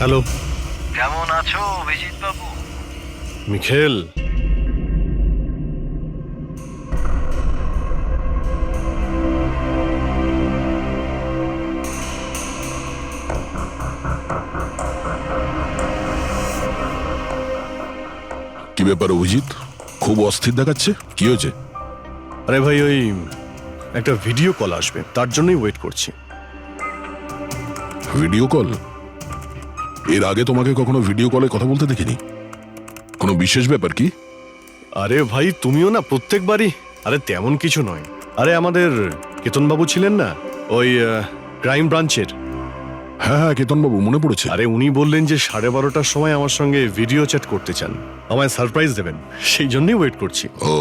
Hello, কেমন আছো অভিজিৎ বাবু? Mikheil. কি ব্যাপার অভিজিৎ, খুব অস্থির দেখাচ্ছে, কি হয়েছে? আরে ভাই, ওই একটা ভিডিও কল আসবে, তার জন্যই ওয়েট করছি। Video call? এর আগে তোমাকে কখনো ভিডিও কলে কথা বলতে দেখিনি। কোনো বিশেষ ব্যাপার কি? আরে ভাই, তুমিও না প্রত্যেকবারই। আরে তেমন কিছু নয়। আরে আমাদের কেতনবাবু ছিলেন না, ওই ক্রাইম ব্রাঞ্চের। হ্যাঁ হ্যাঁ, কেতনবাবু, মনে পড়েছে। আরে উনি বললেন যে 12:30টার সময় আমার সঙ্গে ভিডিও চ্যাট করতে চান, আমায় সারপ্রাইজ দেবেন, সেই জন্যই ওয়েট করছি। ও,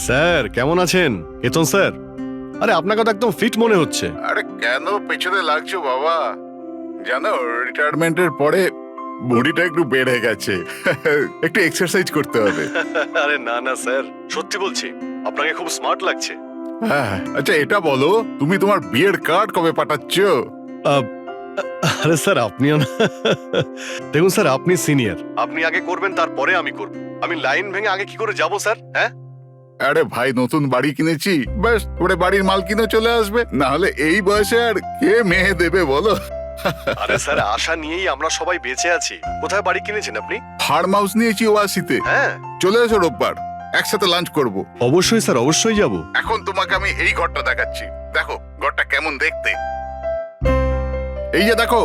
স্যার কেমন আছেন? কেতন স্যার, আরে আপনাকে তো একদম ফিট মনে হচ্ছে। আরে কেন পেছনে লাগছো বাবা? জানো, রিটায়ারমেন্টের পরে বডিটা একটু বেড়ে গেছে। একটু এক্সারসাইজ করতে হবে। আরে না না স্যার, সত্যি বলছি, আপনাকে খুব স্মার্ট লাগছে। হ্যাঁ, আচ্ছা এটা বলো, তুমি তোমার বিয়ের কার্ড কবে পাঠাচ্ছ? আরে স্যার, আপনিও না। দেখুন স্যার, আপনি সিনিয়র, আপনি আগে করবেন, তারপরে আমি করব। আমি লাইন ভেঙে আগে কি করে যাব স্যার? হ্যাঁ, আরে ভাই, নতুন বাড়ি কিনেছি, ব্যাস ওরে বাড়ির মাল কিনে চলে আসবে। না হলে এই বয়সে আর কে মেয়ে দেবে বলো? আরে স্যার, আশা নিয়েই আমরা সবাই বেঁচে আছি। কোথায় বাড়ি কিনেছেন আপনি? ফার্ম হাউস নিয়েছি ওয়াসিতে। হ্যাঁ, চলে এসো রোববার, একসাথে লাঞ্চ করব। অবশ্যই স্যার, অবশ্যই যাব। এখন তোমাকে আমি এই ঘরটা দেখাচ্ছি, দেখো ঘরটা কেমন দেখতে। এই যে দেখো,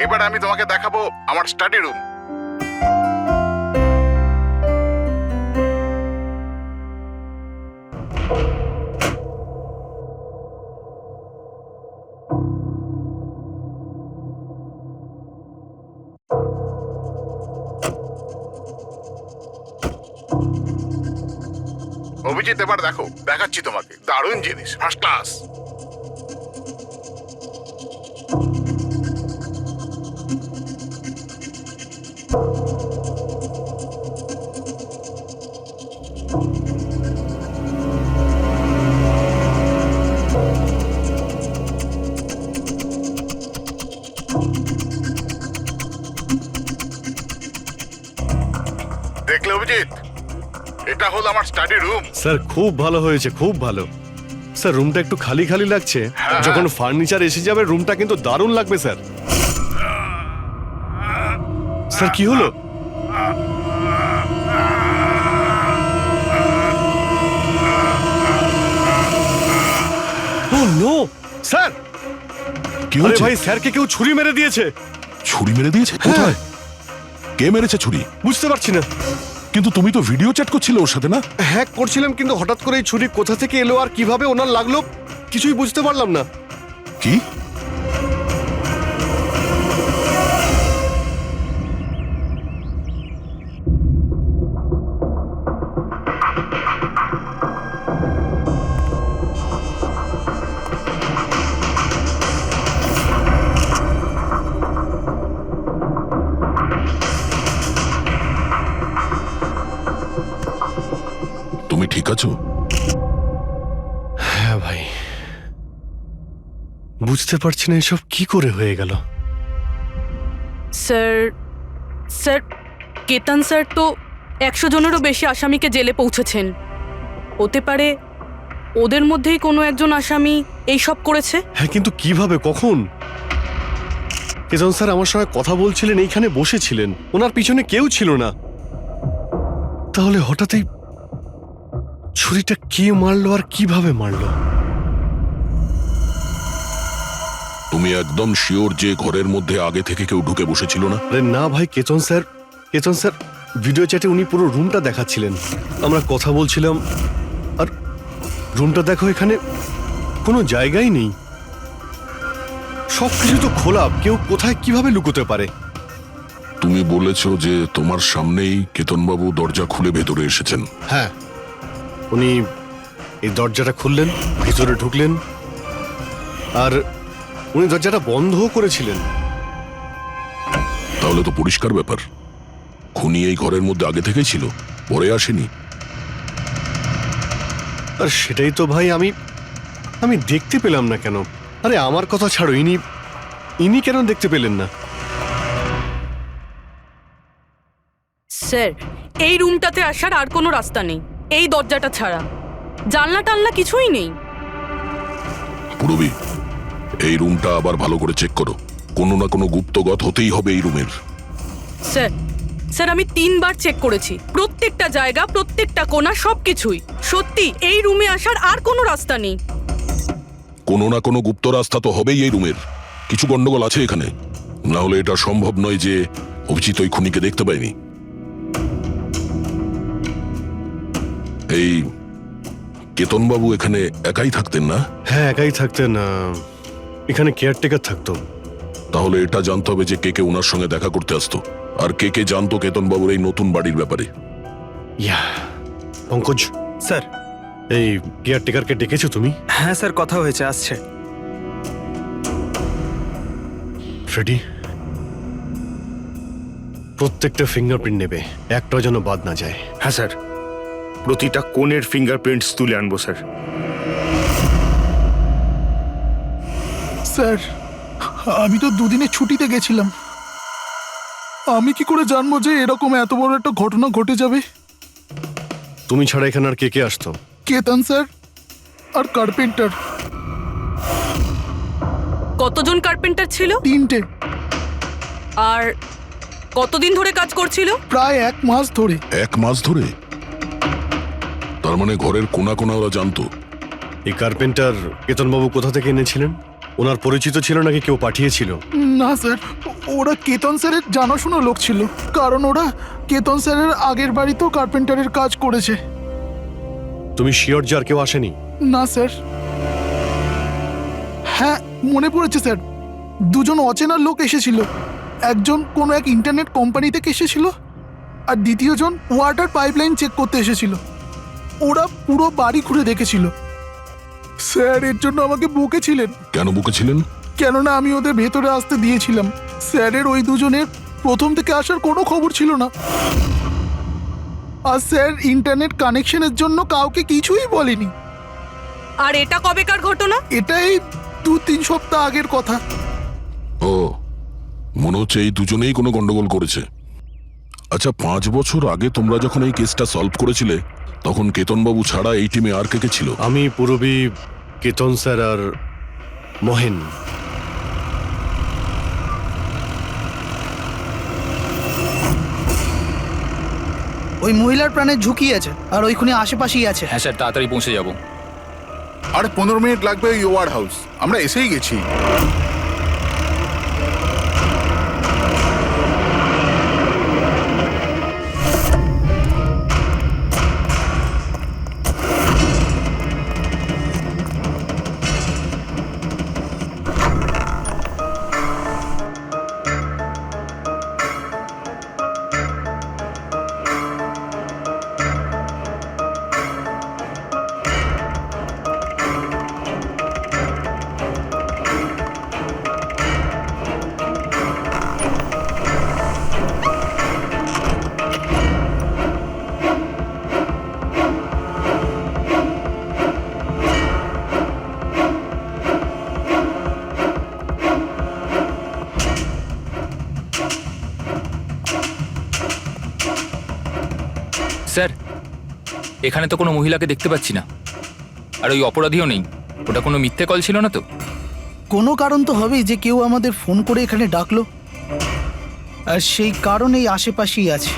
এবার আমি তোমাকে দেখাবো আমার স্টাডি রুম। অভিজিৎ, এবার দেখো, দেখাচ্ছি তোমাকে দারুণ জিনিস, ফার্স্ট ক্লাস। দেখলে অভিজিৎ, এটা হলো আমার স্টাডি রুম। স্যার খুব ভালো হয়েছে, খুব ভালো। স্যার রুমটা একটু খালি খালি লাগছে, যখন ফার্নিচার এসে যাবে রুমটা কিন্তু দারুণ লাগবে স্যার। স্যার কি হলো? ও নো স্যার! কি আরে হয়েছে? ভাই, স্যারকে কেউ ছুরি মেরে দিয়েছে। ছুরি মেরে দিয়েছে? কোথায়? কে মেরেছে ছুরি? বুঝতে পারছি না। কিন্তু তুমি তো ভিডিও চ্যাট করছিলে ওর সাথে, না? হ্যাক করছিলাম, কিন্তু হঠাৎ করে এই ছুরি কোথা থেকে এলো আর কিভাবে ওনার লাগলো কিছুই বুঝতে পারলাম না। কি? তুমি ঠিক আছো? হ্যাঁ ভাই, বুঝতে পারছি না এসব কি করে হয়ে গেল। স্যার স্যার কেতন স্যার তো 100 জনেরও বেশি আসামিকে জেলে পৌঁছেছেন। হতে পারে ওদের মধ্যেই কোনো একজন আসামি এই সব করেছে। হ্যাঁ, কিন্তু কিভাবে, কখন? কেতন স্যার আমার সঙ্গে কথা বলছিলেন, এইখানে বসেছিলেন, ওনার পিছনে কেউ ছিল না। তাহলে হঠাৎই ছুরিটা কে মারলো আর কিভাবে মারলো? তুমি একদম শিওর যে ঘরের মধ্যে আগে থেকে কেউ ঢুকে বসেছিল না? আরে না ভাই, কেতন স্যার ভিডিও চ্যাটে উনি পুরো রুমটা দেখাচ্ছিলেন, আমরা কথা বলছিলাম, আর রুমটা দেখো, এখানে কোনো জায়গাই নেই, সবকিছু তো খোলা, কেউ কোথায় কিভাবে লুকোতে পারে? তুমি বলেছো যে তোমার সামনেই কেতনবাবু দরজা খুলে ভেতরে এসেছেন। হ্যাঁ, উনি এই দরজাটা খুললেন, ভিতরে ঢুকলেন, আর উনি দরজাটা বন্ধও করেছিলেন। তাহলে তো পরিষ্কার ব্যাপার, খুনি এই ঘরের মধ্যে আগে থেকেই ছিল, পরে আসেনি। আর সেটাই তো ভাই আমি আমি দেখতে পেলাম না কেন। আরে আমার কথা ছাড়ো, ইনি ইনি কেন দেখতে পেলেন না? স্যার, এই রুমটাতে আসার আর কোনো রাস্তা নেই, এই দরজাটা ছাড়া। জানলা টানলা কিছুই নেই। পুরবি, এই রুমটা আবার ভালো করে চেক করো। কোনো না কোনো গুপ্তগত হতেই হবে এই রুমের। স্যার, স্যার আমি 3 বার চেক করেছি, প্রত্যেকটা জায়গা, প্রত্যেকটা কোণা, সবকিছুই। সত্যি এই রুমে আসার আর কোনো রাস্তা নেই। কোনো না কোনো গুপ্ত রাস্তা তো হবেই এই রুমের। কিছু গন্ডগোল আছে এখানে, না হলে এটা সম্ভব নয় যে অভিজিৎ ওই খুনিকে দেখতে পায়নি। এই কেতনবাবু এখানে একাই থাকতেন না? হ্যাঁ, একাই থাকতেন। এখানে কেয়ারটেকার থাকতো। তাহলে এটা জানতে হবে যে কে কে ওনার সঙ্গে দেখা করতে আসতো, আর কে কে জানতো কেতনবাবুর এই নতুন বাড়ির ব্যাপারে। ইয়া, পঙ্কজ স্যার। এই কেয়ারটেকারকে ডেকেছো তুমি? হ্যাঁ স্যার, কথা হয়েছে, আসছে। ফ্রেডি, প্রত্যেকটা ফিঙ্গারপ্রিন্ট নেবে, একটাও যেন বাদ না যায়। হ্যাঁ স্যার, প্রতিটা কোণের ফিঙ্গারপ্রিন্টস তুলে আনবো স্যার। স্যার, আমি তো দুদিনের ছুটিতে গেছিলাম। আমি কি করে জানবো যে এরকম এত বড় একটা ঘটনা ঘটে যাবে? তুমি ছাড়া এখানে আর কে কে আসতো? কেতন স্যার আর কার্পেন্টার। কতজন কার্পেন্টার ছিল? 3টে। আর কতদিন ধরে কাজ করছিল? প্রায় 1 মাস ধরে। 1 মাস ধরে? তার মানে ঘরের কোনা কোনা ওরা জানতো। এই কার্পেন্টার কেতনবাবু কোথা থেকে এনেছিলেন? ওনার পরিচিত ছিল নাকি কেউ পাঠিয়েছিল? না স্যার, ওরা কেতন স্যারের জানাশোনা লোক ছিল, কারণ ওরা কেতন স্যারের আগের বাড়িতেও কার্পেন্টারের কাজ করেছে। তুমি শিওর যে আর কেউ আসেনি? না স্যার। হ্যাঁ, মনে পড়েছে স্যার, 2জন অচেনা লোক এসেছিল। একজন কোনো এক ইন্টারনেট কোম্পানি থেকে এসেছিল, আর দ্বিতীয়জন ওয়াটার পাইপলাইন চেক করতে এসেছিল। ওরা পুরো বাড়ি ঘুরে দেখেছিল। স্যার এর জন্য আমাকে বকেছিলেন। কেন বকেছিলেন? কেননা আমি ওদের ভেতরে আসতে দিয়েছিলাম। স্যারের ওই 2জনের প্রথম থেকে আসার কোনো খবর ছিল না। আর স্যার ইন্টারনেট কানেকশনের জন্য কাউকে কিছুই বলেনি। আর এটা কবেকার ঘটনা? এটাই 2-3 সপ্তাহ আগের কথা। ও, মনে হচ্ছে এই দুজনেই কোনো গন্ডগোল করেছে। আচ্ছা, 5 বছর আগে তোমরা যখন এই কেসটা সলভ করেছিলে, তখন কেতনবাবু ছাড়া এই টিমে আর কে কে ছিল? আমি, পুরবী, কেতন স্যার আর মহেন। ওই মহিলার প্রাণের ঝুঁকি আছে, আর ওইখানে আশেপাশেই আছে। হ্যাঁ স্যার, তাড়াতাড়ি পৌঁছে যাব। আর 15 মিনিট লাগবে ওই ওয়ার্ড হাউস। আমরা এসেই গেছি। স্যার, এখানে তো কোনো মহিলাকে দেখতে পাচ্ছি না, আর ওই অপরাধীও নেই। ওটা কোনো মিথ্যে কল ছিল না তো? কোনো কারণ তো হবেই যে কেউ আমাদের ফোন করে এখানে ডাকলো, আর সেই কারণে এই আশেপাশেই আছে।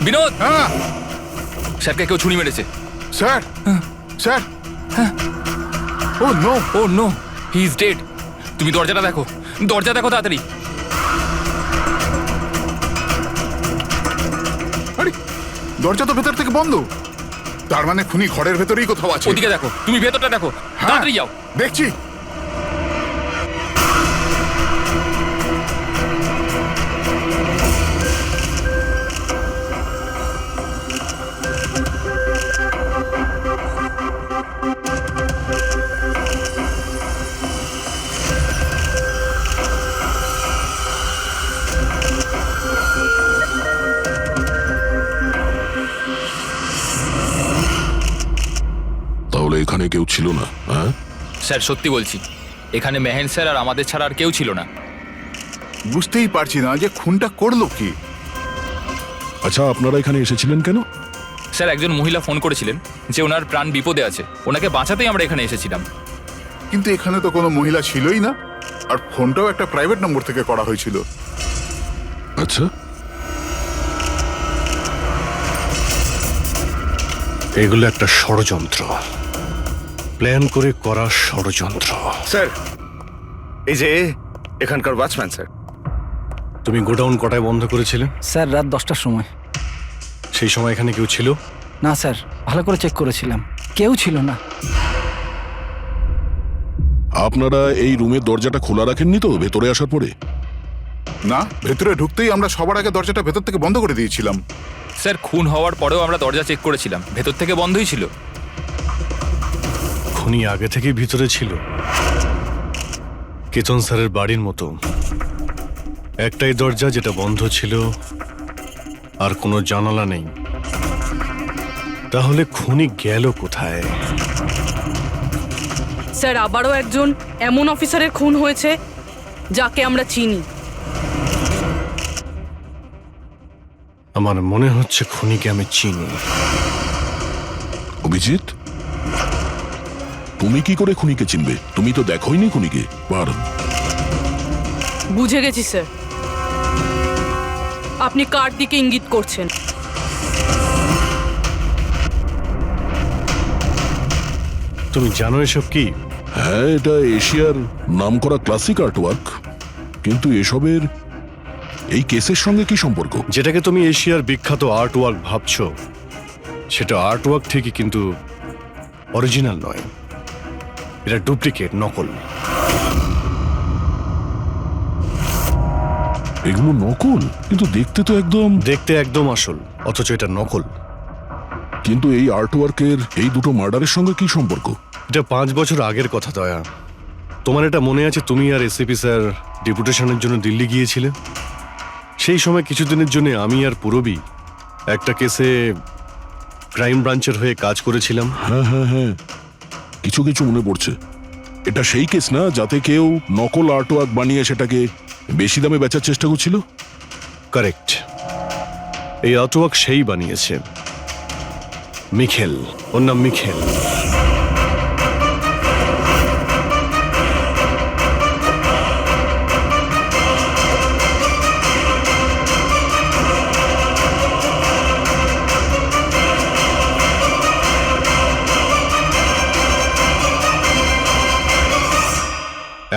বিনোদ, হ্যাঁ স্যারকে কেউ ছুরি মেরেছে। Sir sir oh no oh no, he is dead. তুমি দরজাটা দেখো, দরজা দেখো তাড়াতাড়ি। আরে দরজা তো ভেতর থেকে বন্ধ, তার মানে খুনি ঘরের ভেতরেই কোথাও আছে। ওদিকে দেখো, তুমি ভেতরটা দেখো, হ্যাঁ, তাড়াতাড়ি যাও। দেখছি। তাহলে এখানে কেউ ছিল না? হ্যাঁ, স্যার সত্যি বলছি, এখানে মেহেন স্যার আর আমাদের ছাড়া আর কেউ ছিল না। বুঝতেই পারছি না যে খুনটা করলো কি। আচ্ছা আপনারা এখানে এসেছিলেন কেন? স্যার একজন মহিলা ফোন করেছিলেন যে ওনার প্রাণ বিপদে আছে, ওনাকে বাঁচাতেই আমরা এখানে এসেছিলাম। কিন্তু এখানে তো কোনো মহিলা ছিলই না, আর ফোনটাও একটা প্রাইভেট নম্বর থেকে করা হয়েছিল। আচ্ছা, এগুলো একটা ষড়যন্ত্র, প্ল্যান করে করা ষড়যন্ত্র। স্যার এই যে এখানকার ওয়াচম্যান স্যার। তুমি গোডাউন কটায় বন্ধ করেছিলে? স্যার রাত 10টার সময়। সেই সময় এখানে কেউ ছিল? না স্যার, ভালো করে চেক করেছিলাম, কেউ ছিল না। আপনারা এই রুমের দরজাটা খোলা রাখেননি তো ভেতরে আসার পরে? না, ভেতরে ঢুকতেই আমরা সবার আগে দরজাটা ভেতর থেকে বন্ধ করে দিয়েছিলাম। স্যার খুন হওয়ার পরেও আমরা দরজা চেক করেছিলাম, ভেতর থেকে বন্ধই ছিল। খুনি আগে থেকেই ভিতরে ছিল, কেতন স্যারের বাড়ির মতো। একটাই দরজা যেটা বন্ধ ছিল, আর কোনো জানালা নেই। তাহলে খুনি গেল কোথায়? স্যার আবারও একজন এমন অফিসারের খুন হয়েছে যাকে আমরা চিনি। আমার মনে হচ্ছে খুনিকে আমি চিনি। অভিজিৎ, তুমি কি করে খুনিকে চিনবে? তুমি তো দেখোইনি খুনিকে বার। বুঝে গেছি স্যার, আপনি কার দিকে ইঙ্গিত করছেন। তুমি জানো এসব কি? হ্যাঁ, এটা এশিয়ার নামকরা ক্লাসিক আর্টওয়ার্ক, কিন্তু এসবের এই কেসের সঙ্গে কি সম্পর্ক? যেটাকে তুমি এশিয়ার বিখ্যাত আর্ট ওয়ার্ক ভাবছো, সেটা আর্ট ওয়ার্ক ঠিকই, কিন্তু অরিজিনাল নয়। এটা ডুপ্লিকেট, নকল। এগুলো নকল, কিন্তু দেখতে তো একদম। দেখতে একদম আসল, অথচ এটা নকল। কিন্তু এই আর্টওয়ার্কের এই দুটো মার্ডারের সঙ্গে কি সম্পর্ক? এটা 5 বছর আগের কথা দয়া। তোমার এটা মনে আছে তুমি আর এসিপি স্যার ডেপুটেশনের জন্য দিল্লি গিয়েছিলে? সেই সময় কিছুদিনের জন্য আমি আর পুরবী একটা কেসে ক্রাইম ব্রাঞ্চের হয়ে কাজ করেছিলাম। হ্যাঁ হ্যাঁ হ্যাঁ, কিছু কিছু মনে পড়ছে। এটা সেই কেস না যাতে কেউ নকল আর্টওয়ার্ক বানিয়ে সেটাকে বেশি দামে বেচার চেষ্টা করছিল? কারেক্ট। এই আর্টওয়ার্ক সেই বানিয়েছে, মিখেল। ওর নাম মিখেল।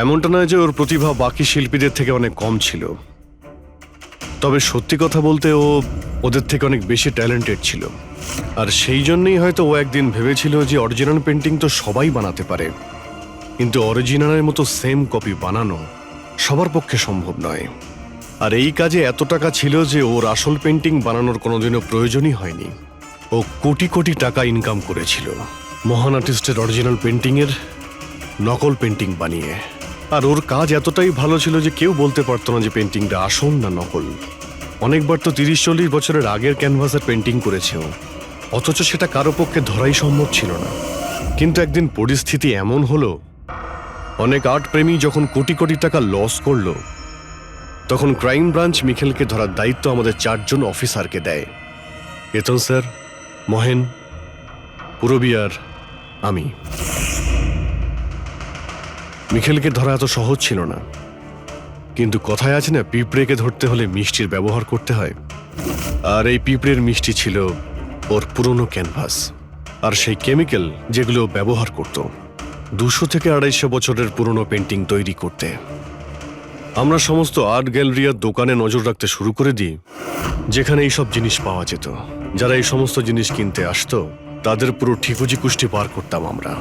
এমনটা নয় যে ওর প্রতিভা বাকি শিল্পীদের থেকে অনেক কম ছিল, তবে সত্যি কথা বলতে ও ওদের থেকে অনেক বেশি ট্যালেন্টেড ছিল। আর সেই জন্যই হয়তো ও একদিন ভেবেছিল যে অরিজিনাল পেন্টিং তো সবাই বানাতে পারে, কিন্তু অরিজিনালের মতো সেম কপি বানানো সবার পক্ষে সম্ভব নয়। আর এই কাজে এত টাকা ছিল যে ওর আসল পেন্টিং বানানোর কোনোদিনও প্রয়োজনই হয়নি। ও কোটি কোটি টাকা ইনকাম করেছিল মহান আর্টিস্টের অরিজিনাল পেন্টিংয়ের নকল পেন্টিং বানিয়ে। আর ওর কাজ এতটাই ভালো ছিল যে কেউ বলতে পারতো না যে পেন্টিংটা আসল না নকল। অনেকবার তো 30-40 বছরের আগের ক্যানভাসের পেন্টিং করেছে ও, অথচ সেটা কারো পক্ষে ধরাই সম্ভব ছিল না। কিন্তু একদিন পরিস্থিতি এমন হলো, অনেক আর্ট প্রেমী যখন কোটি কোটি টাকা লস করলো, তখন ক্রাইম ব্রাঞ্চ মিখেলকে ধরার দায়িত্ব আমাদের 4 জন অফিসারকে দেয়। কেতন স্যার, মহেন, পুরবী আর আমি। মিখেলকে ধরা এত সহজ ছিল না, কিন্তু কথায় আছে না, পিঁপড়েকে ধরতে হলে মিষ্টির ব্যবহার করতে হয়। আর এই পিঁপড়ের মিষ্টি ছিল ওর পুরনো ক্যানভাস আর সেই কেমিক্যাল যেগুলো ও ব্যবহার করত 200 থেকে 250 বছরের পুরনো পেন্টিং তৈরি করতে। আমরা সমস্ত আর্ট গ্যালারি আর দোকানে নজর রাখতে শুরু করে দিই যেখানে এইসব জিনিস পাওয়া যেত। যারা এই সমস্ত জিনিস কিনতে আসতো তাদের পুরো ঠিকুজি কুষ্টি পার করতাম আমরা।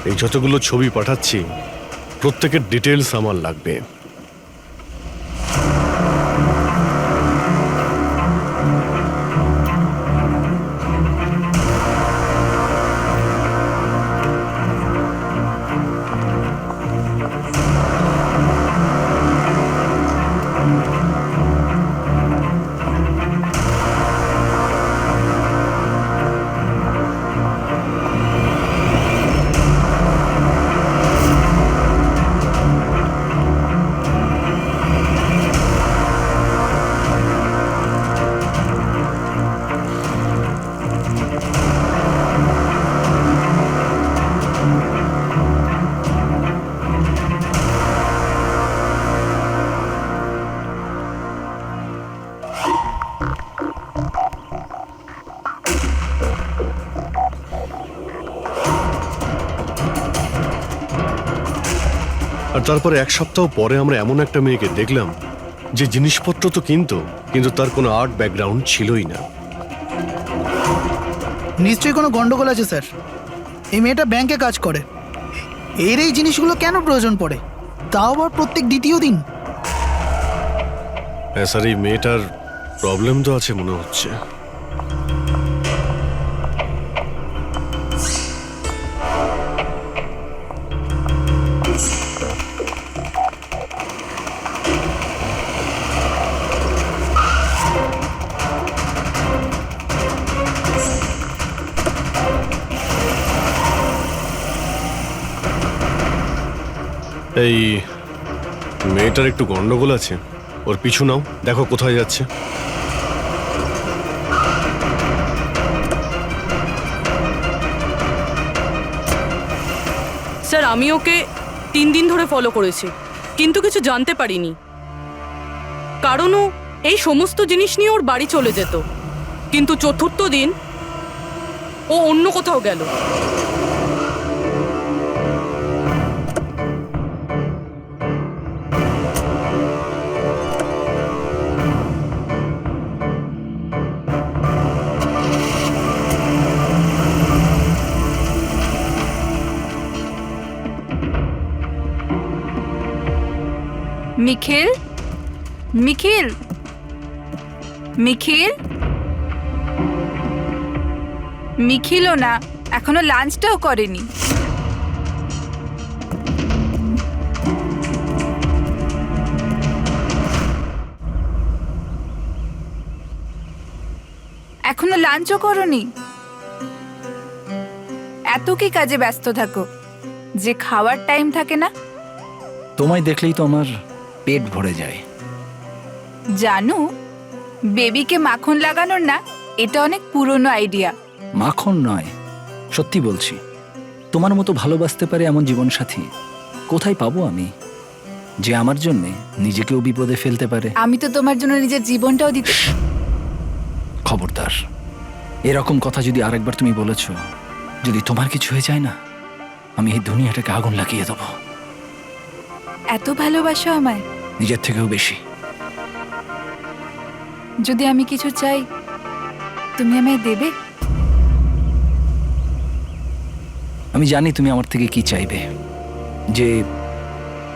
এই যতগুলো ছবি পাঠাচ্ছি প্রত্যেকের ডিটেলস আমার লাগবে। আর তারপরে 1 সপ্তাহ পরে আমরা এমন একটা মেয়েকে দেখলাম যে জিনিসপত্র তো কিন্তু তার কোনো আর্ট ব্যাকগ্রাউন্ড ছিলই না। নিশ্চয়ই কোনো গন্ডগোল আছে স্যার। এই মেয়েটা ব্যাংকে কাজ করে, এর এই জিনিসগুলো কেন প্রয়োজন পড়ে, তাও আবার প্রত্যেক দ্বিতীয় দিন? হ্যাঁ স্যার, এই মেয়েটার প্রবলেম তো আছে মনে হচ্ছে। এই মেয়েটার একটু গন্ডগোল আছে, ওর পিছু নাও, দেখো কোথায় যাচ্ছে। স্যার আমি ওকে 3 দিন ধরে ফলো করেছি, কিন্তু কিছু জানতে পারিনি। কারণ ও এই সমস্ত জিনিস নিয়ে ওর বাড়ি চলে যেত, কিন্তু 4র্থ দিন ও অন্য কোথাও গেল। নিখিল, নিখিল, নিখিল, নিখিলও না, এখনো লাঞ্চটাও করেনি। এখনো লাঞ্চও করনি? এত কি কাজে ব্যস্ত থাকো যে খাওয়ার টাইম থাকে না? তোমায় দেখলেই তো আমার পেট ভরে যায়। জানো, বেবিকে মাখন লাগানোর না, এটা অনেক পুরনো আইডিয়া। মাখন নয়, সত্যি বলছি, তোমার মতো ভালোবাসতে পারে এমন জীবনসাথী কোথায় পাবো আমি, যে আমার জন্যে নিজেকেও বিপদে ফেলতে পারে। আমি তো তোমার জন্য নিজের জীবনটাও দিতে। খবরদার, এরকম কথা যদি আরেকবার তুমি বলেছ, যদি তোমার কিছু হয়ে যায় না, আমি এই দুনিয়াটাকে আগুন লাগিয়ে দেবো। এত ভালোবাসো আমায়? নিজের থেকেও বেশি। যদি আমি কিছু চাই, তুমি আমায় দেবে? আমি জানি তুমি আমার থেকে কি চাইবে, যে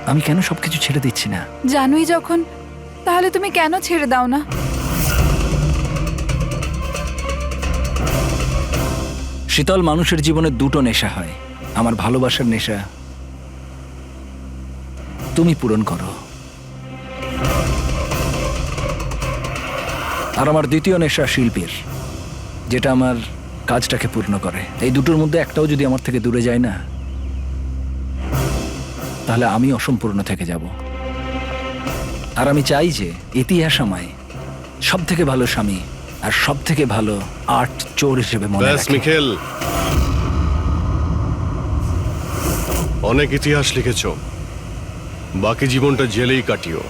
আমি কেন সবকিছু ছেড়ে দিচ্ছি না। জানোই যখন, তাহলে তুমি কেন ছেড়ে দাও না? শীতল, মানুষের জীবনে দুটো নেশা হয়, আমার ভালোবাসার নেশা তুমি পূরণ করো, আর আমার দ্বিতীয় নেশা শিল্পের, যেটা আমার কাজটাকে পূর্ণ করে। এই দুটোর মধ্যে একটাও যদি আমার থেকে দূরে যায় না, তাহলে আমি অসম্পূর্ণ থেকে যাব। আর আমি চাই যে ইতিহাস আমায় সব থেকে ভালো স্বামী আর সব থেকে ভালো আর্ট চোর হিসেবে মনে ব্যাস রাখে। মিখেল, অনেক ইতিহাস লিখেছ, বাকি জীবনটা জেলেই কাটিও।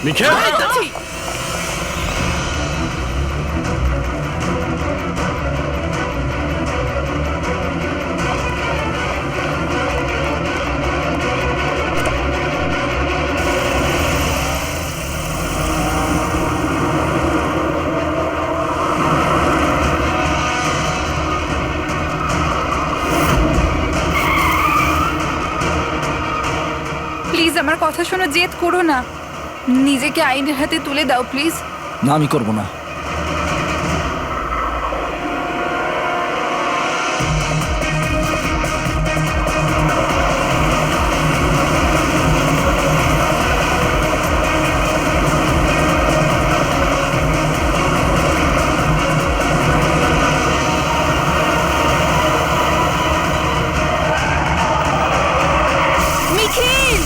মিখেল, প্লিজ আমার কথা শোনো, জেদ করো না, নিজেকে আইনের হাতে তুলে দাও প্লিজ। না, আমি করব না। নিখিল!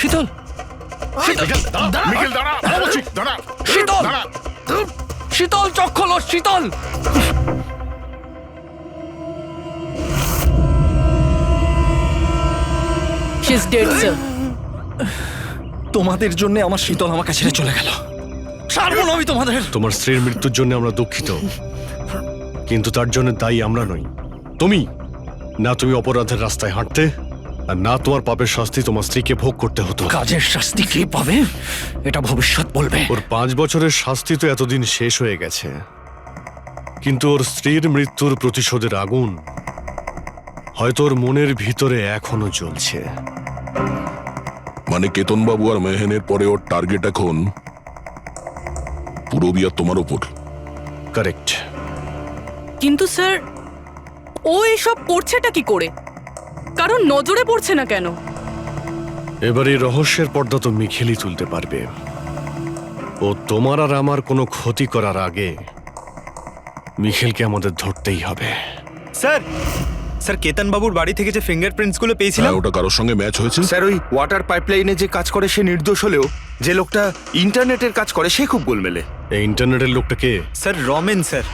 শীতল, মিখেল দাঁড়া, বলছি, দাঁড়া, শীতল! দাঁড়া। শীতল, চোখ খোলো, শীতল! She is dead, sir. তোমাদের জন্য আমার শীতল আমাকে ছেড়ে চলে গেল। ছাড়বো না আমি তোমাদের। তোমার স্ত্রীর মৃত্যুর জন্য আমরা দুঃখিত, কিন্তু তার জন্য দায়ী আমরা নই, তুমি। না তুমি অপরাধের রাস্তায় হাঁটতে, আর না তোমার পাপের শাস্তি তোমার স্ত্রীকে ভোগ করতে হতো। কাজের শাস্তি কে পাবে এটা ভবিষ্যৎ বলবে। ওর 5 বছরের শাস্তি তো এতদিন শেষ হয়ে গেছে, কিন্তু ওর স্ত্রীর মৃত্যুর প্রতিশোধের আগুন হয়তো ওর মনের ভিতরে এখনো জ্বলছে। মানে কেতনবাবু আর মেহেনের পরে ওর টার্গেট এখন পুরো বিয়া তোমার ওপর। কারেক্ট। কিন্তু স্যার, ও এসব করছেটা কি করে? কারণ নজরে পড়ছে না কেন? এবার এই রহস্যের পর্দা তো মিখেলই তুলতে পারবে। ও তোমার আর আমার কোনো ক্ষতি করার আগে মিখেলকে আমাদের ধরতেই হবে। স্যার, স্যার কেতন বাবুর বাড়ি থেকে যে ফিঙ্গারপ্রিন্টস গুলো পেয়েছিলাম, হ্যাঁ, ওটা কারোর সঙ্গে ম্যাচ হয়েছে? স্যার ওই ওয়াটার পাইপলাইনে যে কাজ করে সে নির্দোষ হলেও যে লোকটা ইন্টারনেটের কাজ করে সে খুব গোলমেলে। এই ইন্টারনেটের লোকটা কে? Sir Ramen sir.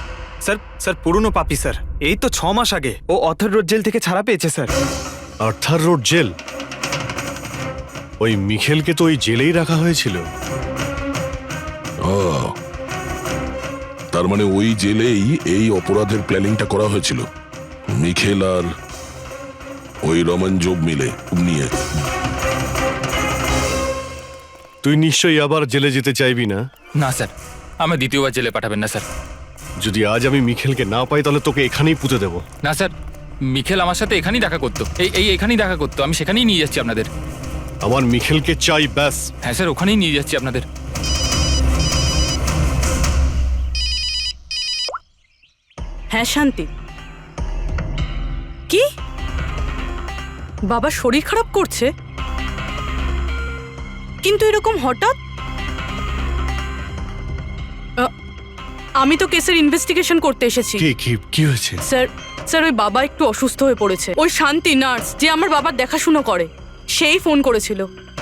Sir sir পুরনো পাপি স্যার, এই তো 6 মাস আগে ও অথর রোড জেল থেকে ছাড়া পেয়েছে স্যার। Arthur road jail? ওই মিখেলকে তো ওই জেলেই রাখা হয়েছিল। তার মানে ওই জেলেই এই অপরাধের প্ল্যানিংটা করা হয়েছিল, মিখেল আর ওই রমন জব মিলে নিয়ে। তুই নিশ্চয়ই আবার জেলে যেতে চাইবি না? না স্যার, আমার দ্বিতীয়বার জেলে পাঠাবেন না স্যার। যদি আজ আমি মিখেলকে না পাই তাহলে তোকে এখানেই পুঁতে দেবো। না স্যার, মিখেল আমার সাথে এখানেই দেখা করতো, এখানেই দেখা করতো, আমি সেখানেই নিয়ে যাচ্ছি আপনাদের। আমার মিখেলকে চাই, ব্যাস। হ্যাঁ স্যার, ওখানেই নিয়ে যাচ্ছি আপনাদের। হ্যাঁ শান্তি। কি? বাবা শরীর খারাপ করছে? কিন্তু এরকম হঠাৎ? আমি তো কেসের ইনভেস্টিগেশন করতে এসেছি। কি হয়েছে? স্যার ওই বাবা একটু অসুস্থ হয়ে পড়েছে। ওই শান্তি নার্স যে আমার বাবার দেখাশুনো করে, সেই ফোন করেছিল।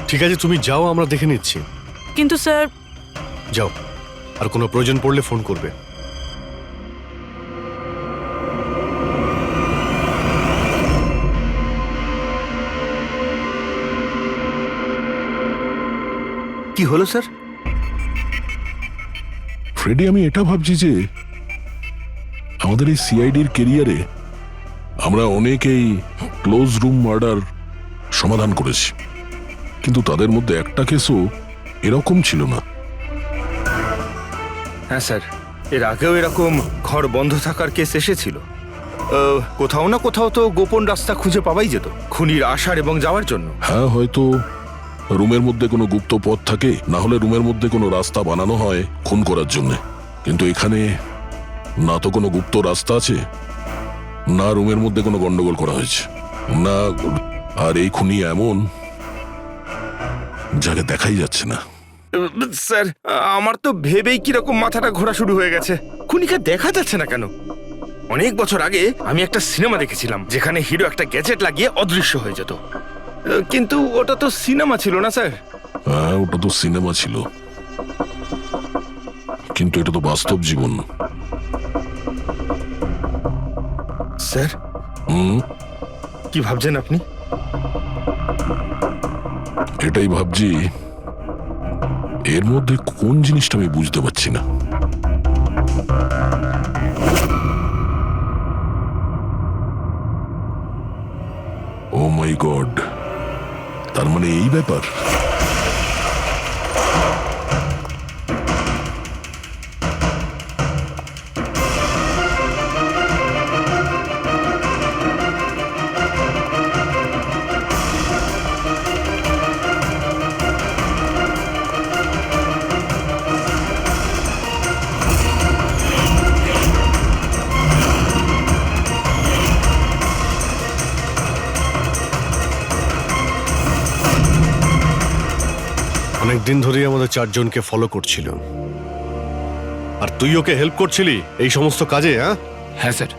ঠিক আছে, তুমি যাও, আমরা দেখে নিচ্ছি। কিন্তু স্যার। যাও, আর কোনো প্রয়োজন পড়লে ফোন করবে। কি হলো স্যার? ফ্রেডি, আমি এটা ভাবছি যে আমাদের এই সিআইডির কেরিয়ারে আমরা অনেকেই ক্লোজ রুম মার্ডার সমাধান করেছি, কিন্তু তাদের মধ্যে একটা কেসও এরকম ছিল না। হ্যাঁ স্যার, এর আগেও এরকম ঘর বন্ধ থাকার কেস এসেছিল। কোথাও না কোথাও তো গোপন রাস্তা খুঁজে পাওয়াই যেত খুনির আসার এবং যাওয়ার জন্য। হ্যাঁ, হয়তো রুমের মধ্যে কোনো গুপ্ত পথ থাকে, না হলে রুমের মধ্যে কোনো রাস্তা বানানো হয় খুন করার জন্য। কিন্তু এখানে না তো কোনো গুপ্ত রাস্তা আছে, না রুমের মধ্যে কোনো গন্ডগোল করা হয়েছে, না। আর এই খুনি এমন যাকে দেখাই যাচ্ছে না। স্যার, আমার তো ভেবেই কিরকম মাথাটা ঘোরা শুরু হয়ে গেছে। খুনিকে দেখা যাচ্ছে না কেন? অনেক বছর আগে আমি একটা সিনেমা দেখেছিলাম যেখানে হিরো একটা গ্যাজেট লাগিয়ে অদৃশ্য হয়ে যেত, কিন্তু ওটা তো সিনেমা ছিল না স্যার। হ্যাঁ, ওটা তো সিনেমা ছিল, কিন্তু এটা তো বাস্তব জীবন। স্যার, কি ভাবছেন আপনি? এটাই ভাবছি, এর মধ্যে কোন জিনিসটা আমি বুঝতে পারছি না। ও মাই গড, তার মানে এই ব্যাপার। অনেকদিন ধরেই আমাদের চারজনকে ফলো করছিল, আর তুই ওকে হেল্প করছিলি এই সমস্ত কাজে। হ্যাঁ স্যার।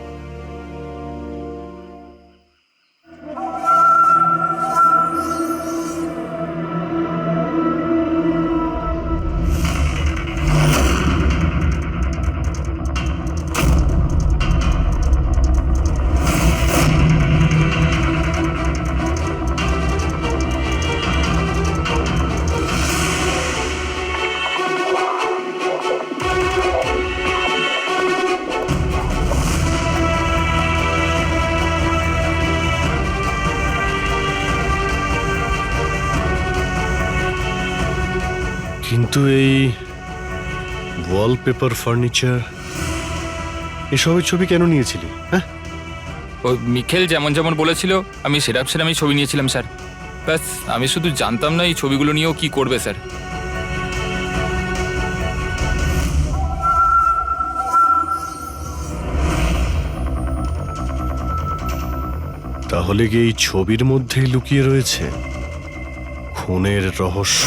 কিন্তু এই ওয়ালপেপার, ফার্নিচার, এসবের ছবি কেন নিয়েছিলি? হ্যাঁ, ওই মিখেল যেমন যেমন বলেছিল আমি সেরামই ছবি নিয়েছিলাম স্যার। ব্যাস, আমি শুধু জানতাম না এই ছবিগুলো নিয়েও কি করবে স্যার। তাহলে কি এই ছবির মধ্যেই লুকিয়ে রয়েছে খুনের রহস্য?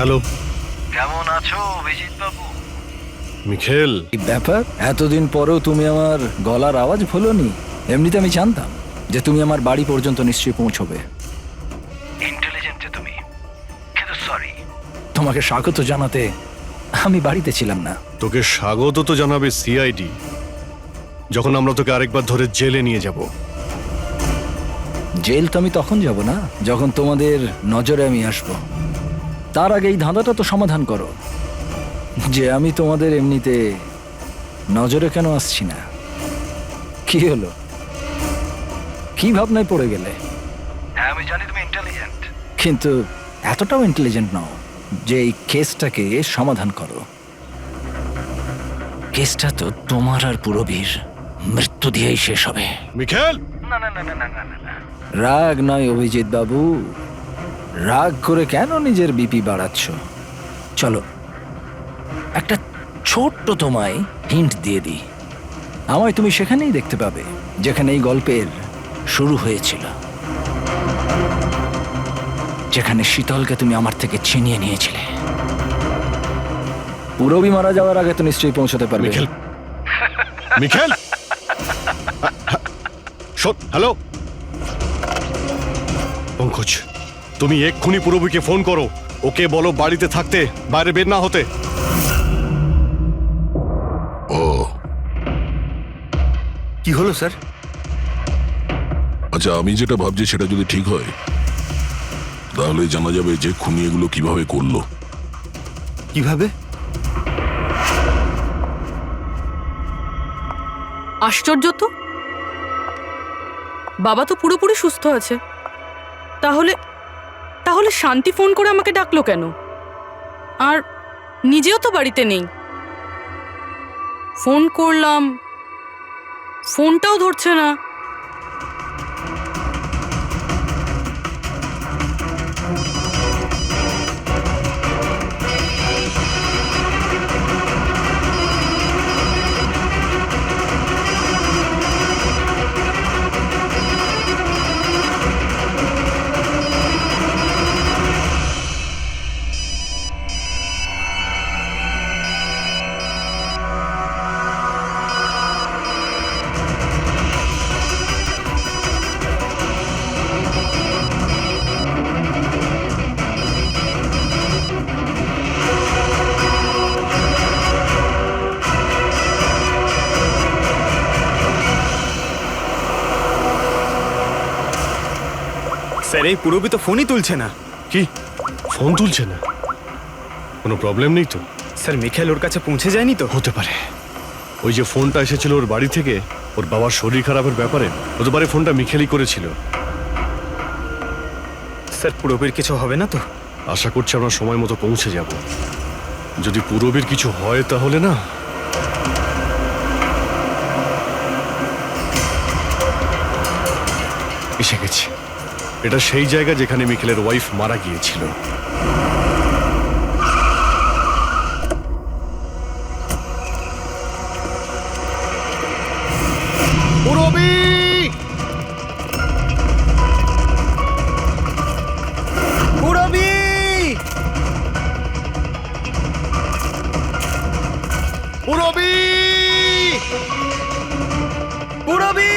হ্যালো, কেমন আছো অভিজিৎ বাবু? মিখেল, এই ব্যাপার, এতদিন পরেও তুমি আমার গলার আওয়াজ ভোলোনি। এমনিতে আমি জানতাম যে তুমি আমার বাড়ি পর্যন্ত নিশ্চয়ই পৌঁছবে। ইন্টেলিজেন্ট তুমি, কিন্তু সরি। তোমাকে স্বাগত জানাতে আমি বাড়িতে ছিলাম না। তোকে স্বাগত তো জানাবে সিআইডি, যখন আমরা তোকে আরেকবার ধরে জেলে নিয়ে যাব। জেল তো আমি তখন যাব না যখন তোমাদের নজরে আমি আসব। তার আগে এই ধাঁধাটা তো সমাধান করো যে আমি তোমাদের এমনিতে নজরে কেন আসছি না। কি হলো, কি ভাবনায় পড়ে গেলে? হ্যাঁ, আমি জানি তুমি ইন্টেলিজেন্ট, কিন্তু এতটাও ইন্টেলিজেন্ট নও যে এই কেসটাকে সমাধান করো। কেসটা তো তোমার আর পুরবীর মৃত্যু দিয়েই শেষ হবে। মিখেল, না না না না না না না না। রাগ নয় অভিজিৎ বাবু, রাগ করে কেন নিজের বিপি বাড়াচ্ছ? চলো একটা ছোট্ট তোমায় হিন্ট দিয়ে দিই। আমায় তুমি সেখানেই দেখতে পাবে যেখানে এই গল্পের শুরু হয়েছিল, যেখানে শীতলকে তুমি আমার থেকে ছিনিয়ে নিয়েছিলে। পুরবি মারা যাওয়ার আগে তো নিশ্চয়ই পৌঁছতে পারবে। মিখেল, মিখেল, হ্যালো পঙ্কজ, তুমি এক্ষুনি পুরবীকে ফোন করো, ওকে বলো বাড়িতে থাকতে, বাইরে বের না হতে। ও কি হলো স্যার? আচ্ছা, আমি যেটা ভাবছি সেটা যদি ঠিক হয় তাহলে জানা যাবে যে খুনি এগুলো কিভাবে করলো। কিভাবে? আশ্চর্য তো, বাবা তো পুরোপুরি সুস্থ আছে। তাহলে তাহলে শান্তি ফোন করে আমাকে ডাকলো কেন? আর নিজেও তো বাড়িতে নেই। ফোন করলাম, ফোনটাও ধরছে না। স্যার এই পুরবি তো ফোনই তুলছে না। কি ফোন তুলছে না? কোনো প্রবলেম নেই তো? স্যার মিখেল ওর কাছে পৌঁছে যায়নি তো? হতে পারে ওই যে ফোনটা এসেছিল ওর বাড়ি থেকে ওর বাবার শরীর খারাপের ব্যাপারে, হতে পারে ফোনটা মিখেলই করেছিল। স্যার পুরবির কিছু হবে না তো? আশা করছি আমরা সময় মতো পৌঁছে যাব। যদি পুরবীর কিছু হয় তাহলে না, এসে গেছি। এটা সেই জায়গা যেখানে মিখেলের ওয়াইফ মারা গিয়েছিল। পুরবী! পুরবি! পুরবী! পুরবি!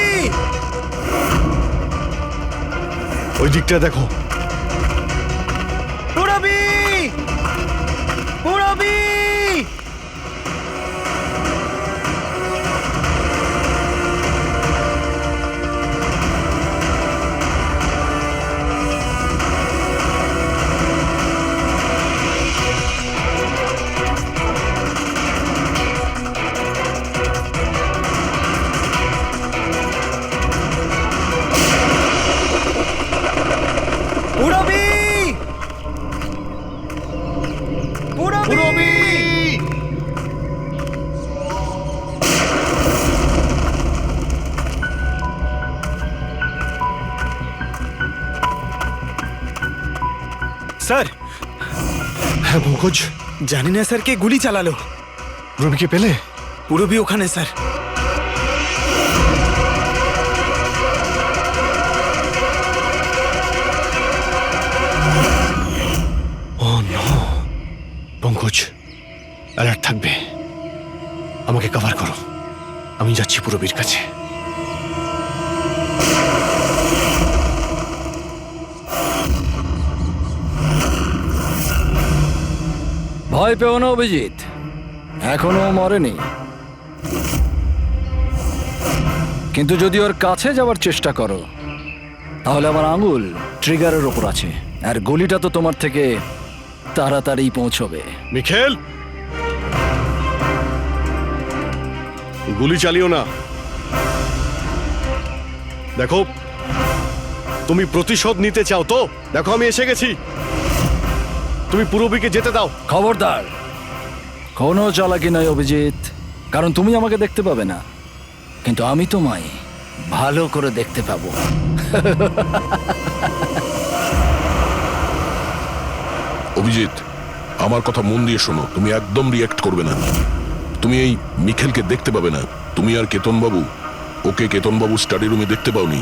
ওই দিকটা দেখো। পুরবি! পুরবি! পুরবি! পুরবি! স্যার, হ্যাঁ পঙ্কজ, জানি না স্যার কে গুলি চালালো। পুরবীকে পেলে? পুরবি ওখানে sir. Oh no! Pankaj, alert থাকবে। আমাকে কভার করো, আমি যাচ্ছি পুরবীর কাছে। ভয় পেও না অভিজিৎ, এখনো মরেনি। কিন্তু যদি ওর কাছে যাওয়ার চেষ্টা করো তাহলে আমার আঙুল ট্রিগারের ওপর আছে, আর গুলিটা তো তোমার থেকে তাড়াতাড়ি পৌঁছবে। মিখেল, গুলি চালিও না। দেখো, তুমি প্রতিশোধ নিতে চাও তো? দেখো আমি এসে গেছি, তুমি পুরবীকে যেতে দাও। খবরদার, কোনো চালাকি নয় অভিজিৎ, কারণ তুমি আমাকে দেখতে পাবে না, কিন্তু আমি তোমায় ভালো করে দেখতে পাবো। অভিজিৎ, আমার কথা মন দিয়ে শোনো, তুমি একদম রিয়াক্ট করবে না। তুমি এই মিখেলকে দেখতে পাবে না। তুমি আর কেতনবাবু, ওকে কেতনবাবু স্টাডি রুমে দেখতে পাওনি।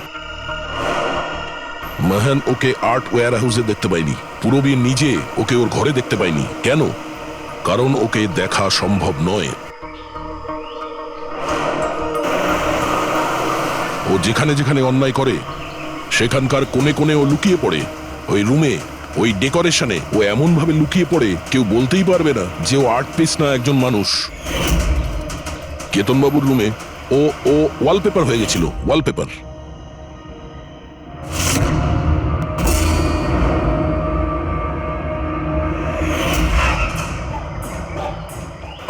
মাহান ওকে আর্ট ওয়্যার হাউসে দেখতে পাইনি। পূরবী নিজে ওকে ওর ঘরে দেখতে পাইনি। কেন? কারণ ওকে দেখা সম্ভব নয়। ও যেখানে যেখানে অন্যায় করে সেখানকার কোণে কোণে ও লুকিয়ে পড়ে। ওই রুমে, ওই ডেকোরেশনে ও এমন ভাবে লুকিয়ে পড়ে কেউ বলতেই পারবে না যে ও আর্ট পিস না, একজন মানুষ। কেতনবাবুর রুমে ও ও ওয়ালপেপার হয়ে গেছিল, ওয়ালপেপার।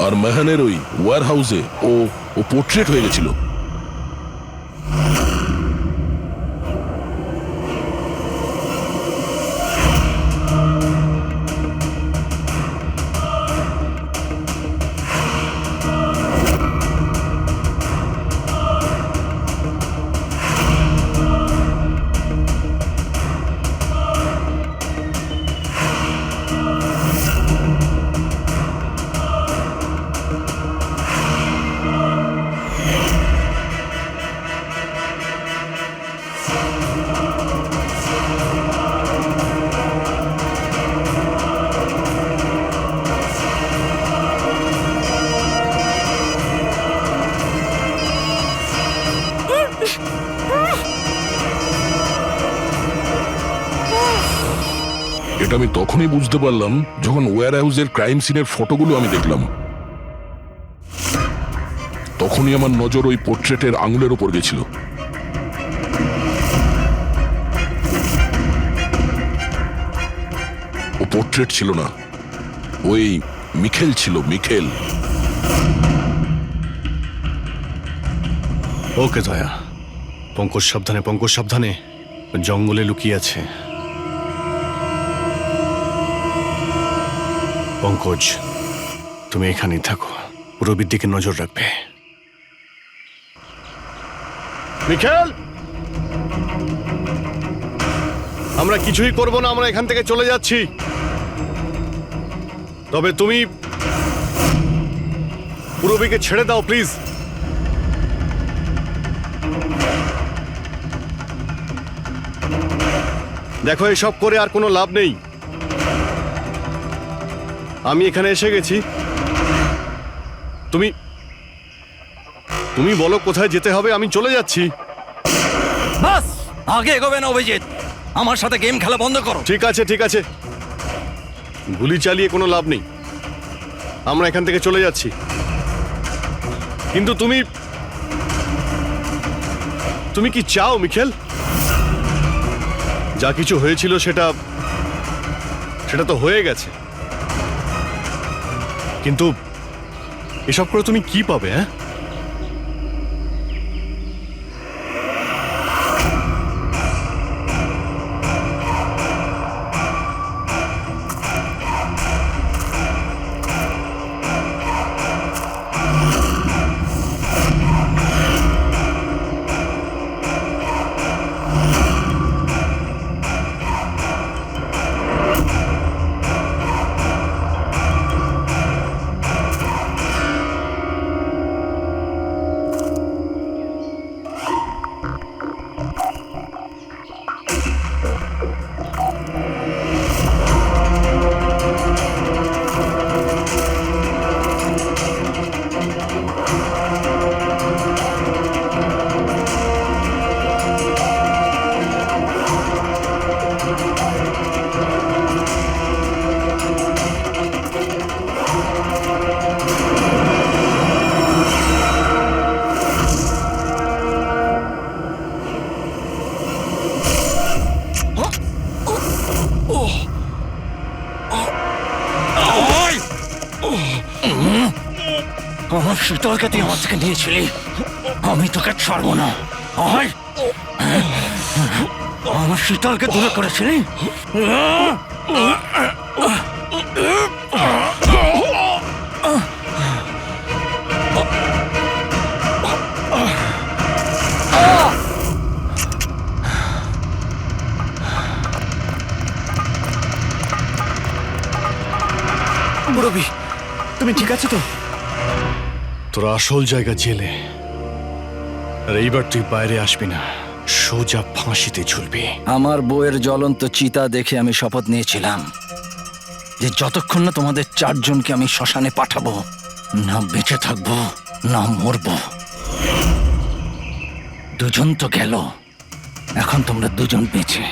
আর মেহানের ওই ওয়্যার হাউসে ও ও পোর্ট্রেট হয়ে গেছিল। এটা আমি তখনই বুঝতে পারলাম যখন ওয়্যার হাউসের ক্রাইম সিনের ফটোগুলো আমি দেখলাম। তখনই আমার নজর ওই পোর্ট্রেটের আঙুলের ওপর গেছিল। ও পোর্ট্রেট ছিল না, ওই মিখেল ছিল, মিখেল। ওকে দয়া, পঙ্কজ সাবধানে, পঙ্কজ সাবধানে, জঙ্গলে লুকিয়ে আছে। পঙ্কজ, তুমি এখানেই থাকো, পূরবীর দিকে নজর রাখবে। মিখেল, আমরা কিছুই করব না, আমরা এখান থেকে চলে যাচ্ছি। তবে তুমি পূরবীকে ছেড়ে দাও প্লিজ। দেখো, এসব করে আর কোনো লাভ নেই। আমি এখানে এসে গেছি, তুমি তুমি বলো কোথায় যেতে হবে, আমি চলে যাচ্ছি। বাস, আগে এগোবে না অভিজিৎ, আমার সাথে গেম খেলা বন্ধ করো। ঠিক আছে, ঠিক আছে, গুলি চালিয়ে কোনো লাভ নেই, আমরা এখান থেকে চলে যাচ্ছি। কিন্তু তুমি তুমি কি চাও মিখেল? যা কিছু হয়েছিল সেটা সেটা তো হয়ে গেছে, কিন্তু এসব করে তুমি কি পাবে? হ্যাঁ, আমার শীতলকে তুই আমার থেকে নিয়েছিলি, আমি তোকে ছাড়বো না। আমার শীতলকে দূরে করেছিলি। রবি তুমি ঠিক আছো তো? তোর আসল জায়গা জেলে, আর এইবার তুই বাইরে আসবি না, সোজা ফাঁসিতে ঝুলবি। আমার বউয়ের জ্বলন্ত চিতা দেখে আমি শপথ নিয়েছিলাম যে যতক্ষণ না তোমাদের চারজনকে আমি শ্মশানে পাঠাবো, না বেঁচে থাকবো না মরবো। দুজন তো গেল, এখন তোমরা দুজন বেঁচে।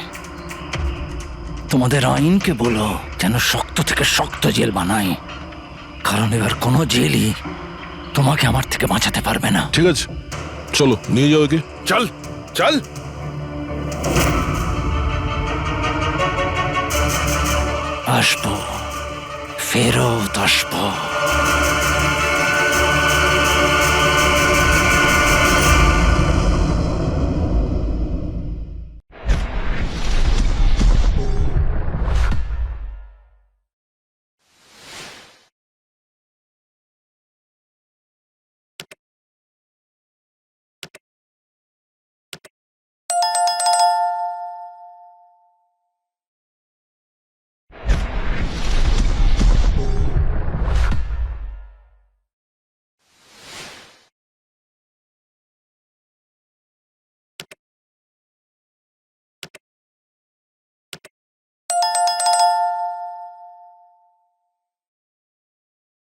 তোমাদের আইনকে বলো যেন শক্ত থেকে শক্ত জেল বানায়, কারণ এবার কোনো জেলই তোমাকে আমার থেকে বাঁচাতে পারবে না। ঠিক আছে, চলো নিয়ে যাও একে। চল চল। আসবো, ফেরত আসবো।